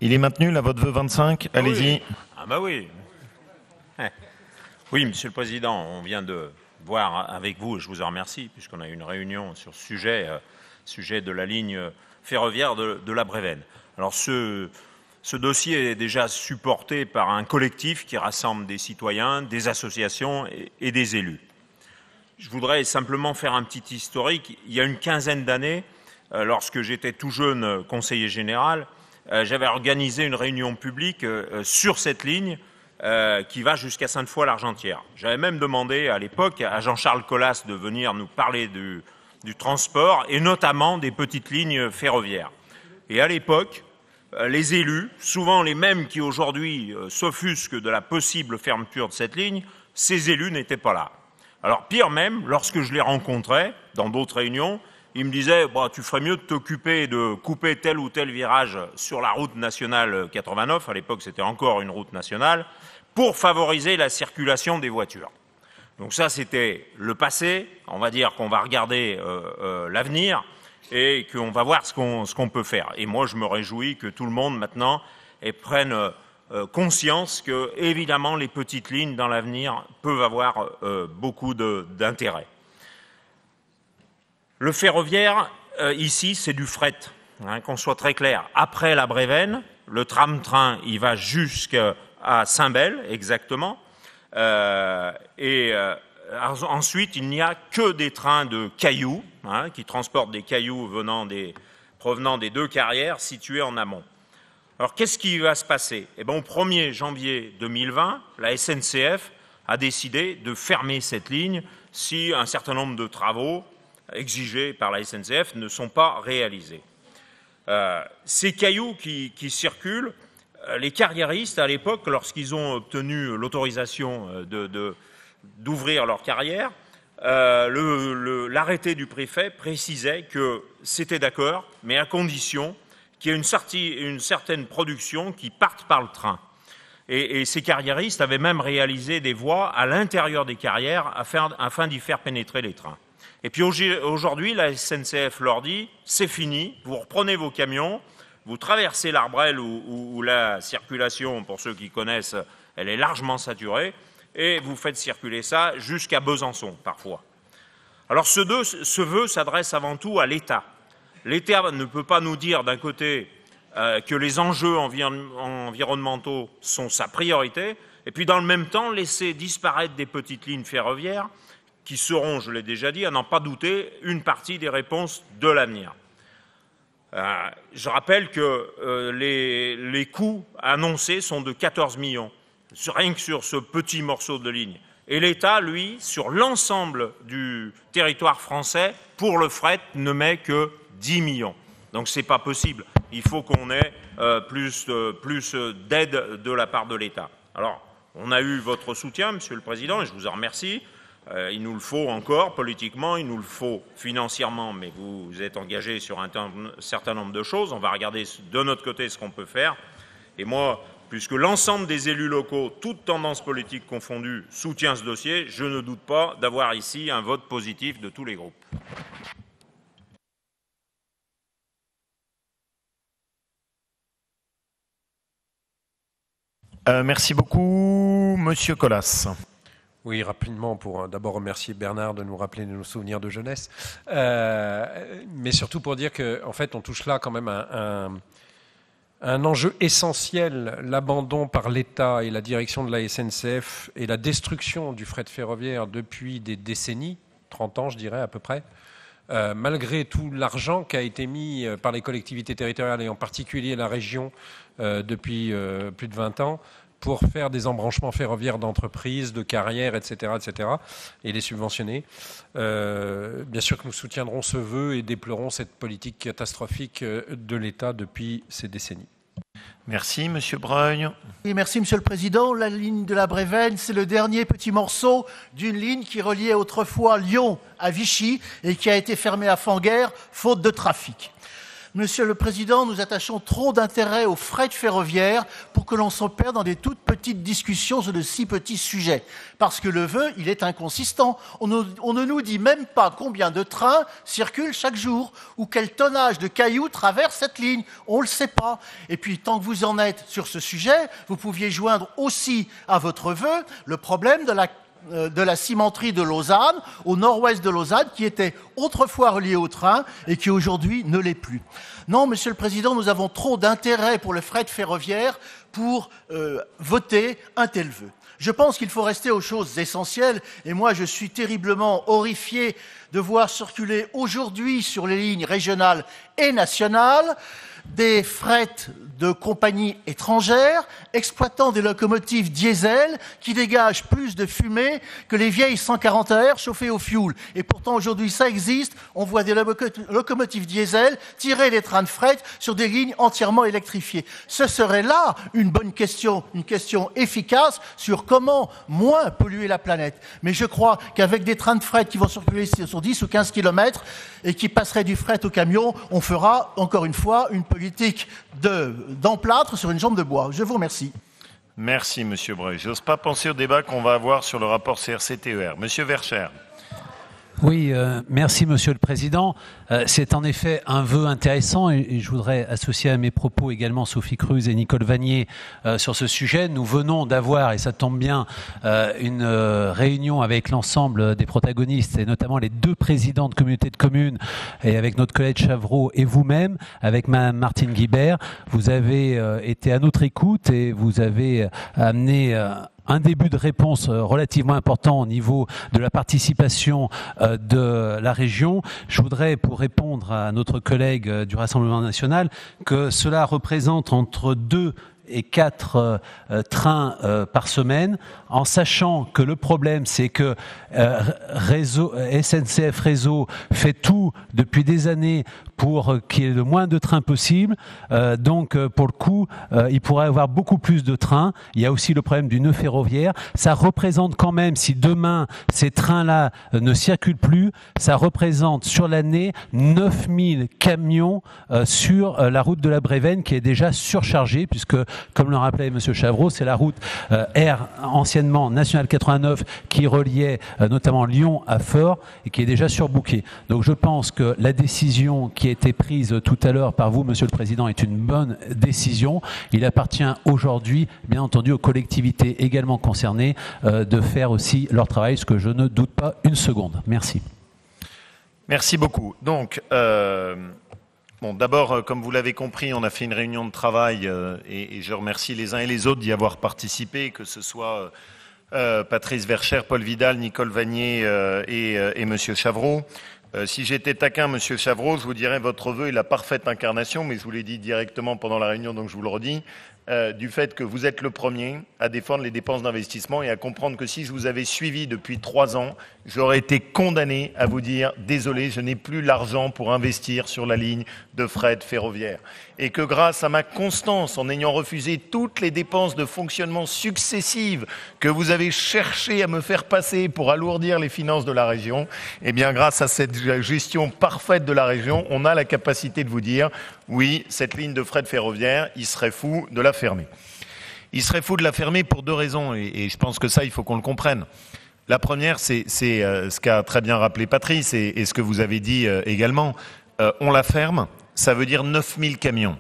Il est maintenu, la vote veut 25, allez-y. Oui. Ah bah oui. Oui, Monsieur le Président, on vient de voir avec vous, et je vous en remercie, puisqu'on a eu une réunion sur ce sujet de la ligne ferroviaire de la Brévenne. Alors ce dossier est déjà supporté par un collectif qui rassemble des citoyens, des associations et des élus. Je voudrais simplement faire un petit historique. Il y a une quinzaine d'années, lorsque j'étais tout jeune conseiller général, j'avais organisé une réunion publique sur cette ligne qui va jusqu'à Sainte-Foy-l'Argentière. J'avais même demandé à l'époque à Jean-Charles Collas de venir nous parler du transport et notamment des petites lignes ferroviaires. Et à l'époque, les élus, souvent les mêmes qui aujourd'hui s'offusquent de la possible fermeture de cette ligne, ces élus n'étaient pas là. Alors pire même, lorsque je les rencontrais dans d'autres réunions, ils me disaient bah, « tu ferais mieux de t'occuper de couper tel ou tel virage sur la route nationale 89, à l'époque c'était encore une route nationale, pour favoriser la circulation des voitures ». Donc ça c'était le passé, on va dire qu'on va regarder l'avenir et qu'on va voir ce qu'on peut faire. Et moi je me réjouis que tout le monde maintenant prenne conscience que évidemment les petites lignes dans l'avenir peuvent avoir beaucoup d'intérêt. Le ferroviaire, ici, c'est du fret, hein, qu'on soit très clair. Après la Brévenne, le tram-train, il va jusqu'à Saint-Bel, exactement. Ensuite, il n'y a que des trains de cailloux, hein, qui transportent des cailloux provenant des deux carrières situées en amont. Alors, qu'est-ce qui va se passer? Eh bien, au 1er janvier 2020, la SNCF a décidé de fermer cette ligne si un certain nombre de travaux exigés par la SNCF ne sont pas réalisés. Ces cailloux qui circulent, les carriéristes, à l'époque, lorsqu'ils ont obtenu l'autorisation d'ouvrir leur carrière, l'arrêté du préfet précisait que c'était d'accord, mais à condition qu'il y ait une certaine production qui parte par le train. Et ces carriéristes avaient même réalisé des voies à l'intérieur des carrières afin d'y faire pénétrer les trains. Et puis aujourd'hui, la SNCF leur dit « c'est fini, vous reprenez vos camions, vous traversez l'Arbrelle où la circulation, pour ceux qui connaissent, elle est largement saturée, et vous faites circuler ça jusqu'à Besançon, parfois. » Alors ce vœu s'adresse avant tout à l'État. L'État ne peut pas nous dire d'un côté que les enjeux environnementaux sont sa priorité, et puis dans le même temps laisser disparaître des petites lignes ferroviaires qui seront, je l'ai déjà dit, à n'en pas douter, une partie des réponses de l'avenir. Je rappelle que les coûts annoncés sont de 14 millions, rien que sur ce petit morceau de ligne. Et l'État, lui, sur l'ensemble du territoire français, pour le fret, ne met que 10 millions. Donc ce n'est pas possible. Il faut qu'on ait plus d'aide de la part de l'État. Alors, on a eu votre soutien, Monsieur le Président, et je vous en remercie. Il nous le faut encore politiquement, il nous le faut financièrement, mais vous êtes engagé sur un certain nombre de choses. On va regarder de notre côté ce qu'on peut faire. Et moi, puisque l'ensemble des élus locaux, toutes tendances politiques confondues, soutient ce dossier, je ne doute pas d'avoir ici un vote positif de tous les groupes. Merci beaucoup, Monsieur Collas. Oui, rapidement, pour d'abord remercier Bernard de nous rappeler de nos souvenirs de jeunesse, mais surtout pour dire qu'en fait, on touche là quand même un enjeu essentiel, l'abandon par l'État et la direction de la SNCF et la destruction du fret ferroviaire depuis des décennies, 30 ans je dirais à peu près, malgré tout l'argent qui a été mis par les collectivités territoriales et en particulier la région depuis plus de 20 ans, pour faire des embranchements ferroviaires d'entreprises, de carrières, etc., et les subventionner. Bien sûr que nous soutiendrons ce vœu et déplorons cette politique catastrophique de l'État depuis ces décennies. Merci, Monsieur Breuil. Et merci, Monsieur le Président. La ligne de la Brévenne, c'est le dernier petit morceau d'une ligne qui reliait autrefois Lyon à Vichy et qui a été fermée à Fanguères, faute de trafic. Monsieur le Président, nous attachons trop d'intérêt au fret ferroviaire pour que l'on se perde dans des toutes petites discussions sur de si petits sujets. Parce que le vœu, il est inconsistant. On ne nous dit même pas combien de trains circulent chaque jour ou quel tonnage de cailloux traverse cette ligne. On ne le sait pas. Et puis, tant que vous en êtes sur ce sujet, vous pouviez joindre aussi à votre vœu le problème de la cimenterie de Lausanne, au nord-ouest de Lausanne, qui était autrefois reliée au train et qui aujourd'hui ne l'est plus. Non, Monsieur le Président, nous avons trop d'intérêt pour le fret ferroviaire pour voter un tel vœu. Je pense qu'il faut rester aux choses essentielles et moi je suis terriblement horrifié de voir circuler aujourd'hui sur les lignes régionales et nationales des frettes de compagnies étrangères exploitant des locomotives diesel qui dégagent plus de fumée que les vieilles 140 AR chauffées au fioul. Et pourtant aujourd'hui ça existe, on voit des locomotives diesel tirer des trains de fret sur des lignes entièrement électrifiées. Ce serait là une bonne question, une question efficace sur comment moins polluer la planète. Mais je crois qu'avec des trains de fret qui vont circuler sur 10 ou 15 kilomètres et qui passeraient du fret au camion, on fera encore une fois une politique d'emplâtre sur une jambe de bois. Je vous remercie. Merci, Monsieur Breuil. J'ose pas penser au débat qu'on va avoir sur le rapport CRC-TER. Monsieur Verscher. Oui, merci Monsieur le Président. C'est en effet un vœu intéressant et je voudrais associer à mes propos également Sophie Cruz et Nicole Vanier sur ce sujet. Nous venons d'avoir, et ça tombe bien, une réunion avec l'ensemble des protagonistes et notamment les deux présidents de communautés de communes et avec notre collègue Chavreau et vous-même, avec Mme Martine Guibert. Vous avez été à notre écoute et vous avez amené un début de réponse relativement important au niveau de la participation de la région. Je voudrais, pour répondre à notre collègue du Rassemblement national, que cela représente entre 2 et 4 trains par semaine, en sachant que le problème, c'est que SNCF Réseau fait tout depuis des années pour qu'il y ait le moins de trains possible. Donc, pour le coup, il pourrait y avoir beaucoup plus de trains. Il y a aussi le problème du nœud ferroviaire. Ça représente quand même, si demain ces trains-là ne circulent plus, ça représente sur l'année 9000 camions sur la route de la Brévenne qui est déjà surchargée, puisque, comme le rappelait M. Chavreau, c'est la route R, anciennement Nationale 89, qui reliait notamment Lyon à Feurs et qui est déjà surbookée. Donc je pense que la décision qui a été prise tout à l'heure par vous, Monsieur le Président, est une bonne décision. Il appartient aujourd'hui, bien entendu, aux collectivités également concernées de faire aussi leur travail, ce que je ne doute pas une seconde. Merci. Merci beaucoup. Donc, bon, d'abord, comme vous l'avez compris, on a fait une réunion de travail et je remercie les uns et les autres d'y avoir participé, que ce soit Patrice Verscher, Paul Vidal, Nicole Vanier et Monsieur Chavreau. Si j'étais taquin, Monsieur Chavreau, je vous dirais votre vœu est la parfaite incarnation, mais je vous l'ai dit directement pendant la réunion, donc je vous le redis, du fait que vous êtes le premier à défendre les dépenses d'investissement et à comprendre que si je vous avais suivi depuis 3 ans, j'aurais été condamné à vous dire « Désolé, je n'ai plus l'argent pour investir sur la ligne de fret ferroviaire ». Et que grâce à ma constance, en ayant refusé toutes les dépenses de fonctionnement successives que vous avez cherché à me faire passer pour alourdir les finances de la région, eh bien grâce à cette gestion parfaite de la région, on a la capacité de vous dire « Oui, cette ligne de fret ferroviaire, il serait fou de la fermer ». Il serait fou de la fermer pour 2 raisons, et je pense que ça, il faut qu'on le comprenne. La première, c'est ce qu'a très bien rappelé Patrice et ce que vous avez dit également. On la ferme, ça veut dire 9000 camions.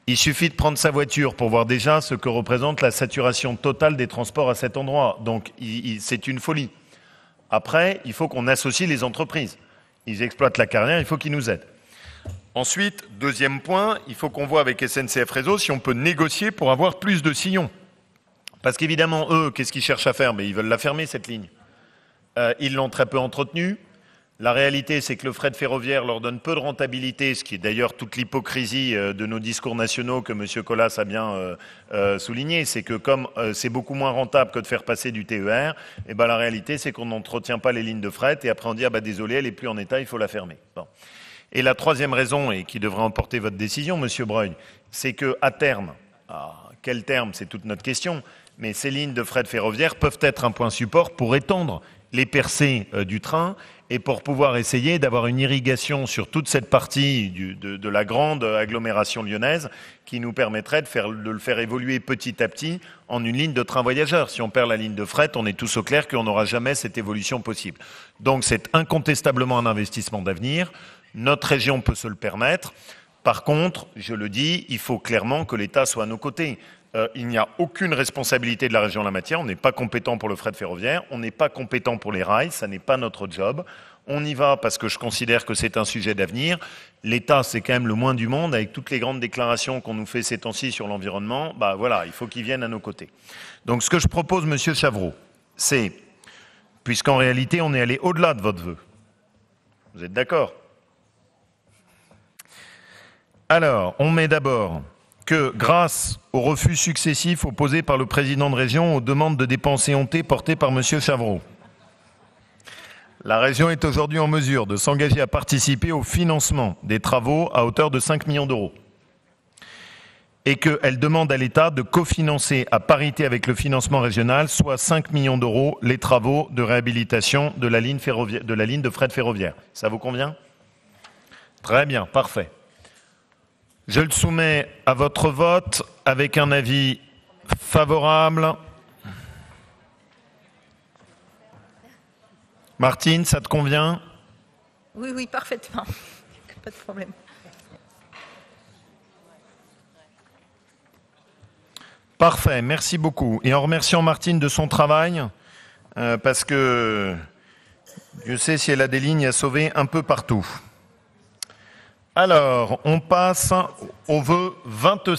Il suffit de prendre sa voiture pour voir déjà ce que représente la saturation totale des transports à cet endroit. Donc, c'est une folie. Après, il faut qu'on associe les entreprises. Ils exploitent la carrière, il faut qu'ils nous aident. Ensuite, deuxième point, il faut qu'on voit avec SNCF Réseau si on peut négocier pour avoir plus de sillons. Parce qu'évidemment, eux, qu'est-ce qu'ils cherchent à faire ? Ils veulent la fermer, cette ligne. Ils l'ont très peu entretenue. La réalité, c'est que le fret ferroviaire leur donne peu de rentabilité, ce qui est d'ailleurs toute l'hypocrisie de nos discours nationaux que M. Colas a bien souligné. C'est que comme c'est beaucoup moins rentable que de faire passer du TER, et ben la réalité, c'est qu'on n'entretient pas les lignes de fret et après on dit « Ah bah désolé, elle n'est plus en état, il faut la fermer ». Bon. Et la troisième raison, et qui devrait emporter votre décision, M. Breuil, c'est qu'à terme, quel terme, c'est toute notre question, mais ces lignes de fret ferroviaire peuvent être un point support pour étendre les percées du train et pour pouvoir essayer d'avoir une irrigation sur toute cette partie de la grande agglomération lyonnaise qui nous permettrait de le faire évoluer petit à petit en une ligne de train voyageurs. Si on perd la ligne de fret, on est tous au clair qu'on n'aura jamais cette évolution possible. Donc c'est incontestablement un investissement d'avenir. Notre région peut se le permettre. Par contre, je le dis, il faut clairement que l'État soit à nos côtés. Il n'y a aucune responsabilité de la région en la matière. On n'est pas compétent pour le fret ferroviaire, on n'est pas compétent pour les rails, ça n'est pas notre job. On y va parce que je considère que c'est un sujet d'avenir. L'État, c'est quand même le moins du monde, avec toutes les grandes déclarations qu'on nous fait ces temps-ci sur l'environnement. Bah voilà, il faut qu'il vienne à nos côtés. Donc ce que je propose, Monsieur Chavreau, c'est, puisqu'en réalité on est allé au-delà de votre vœu. Vous êtes d'accord? Alors, on met d'abord que grâce aux refus successifs opposés par le président de région aux demandes de dépenses éhontées portées par M. Chavreau, la région est aujourd'hui en mesure de s'engager à participer au financement des travaux à hauteur de 5 millions d'euros et qu'elle demande à l'État de cofinancer à parité avec le financement régional, soit 5 millions d'euros, les travaux de réhabilitation de la ligne de fret ferroviaire. Ça vous convient? Très bien, parfait. Je le soumets à votre vote avec un avis favorable. Martine, ça te convient? Oui, oui, parfaitement. Pas de problème. Parfait, merci beaucoup. Et en remerciant Martine de son travail, parce que je sais si elle a des lignes à sauver un peu partout. Alors, on passe au vœu 27.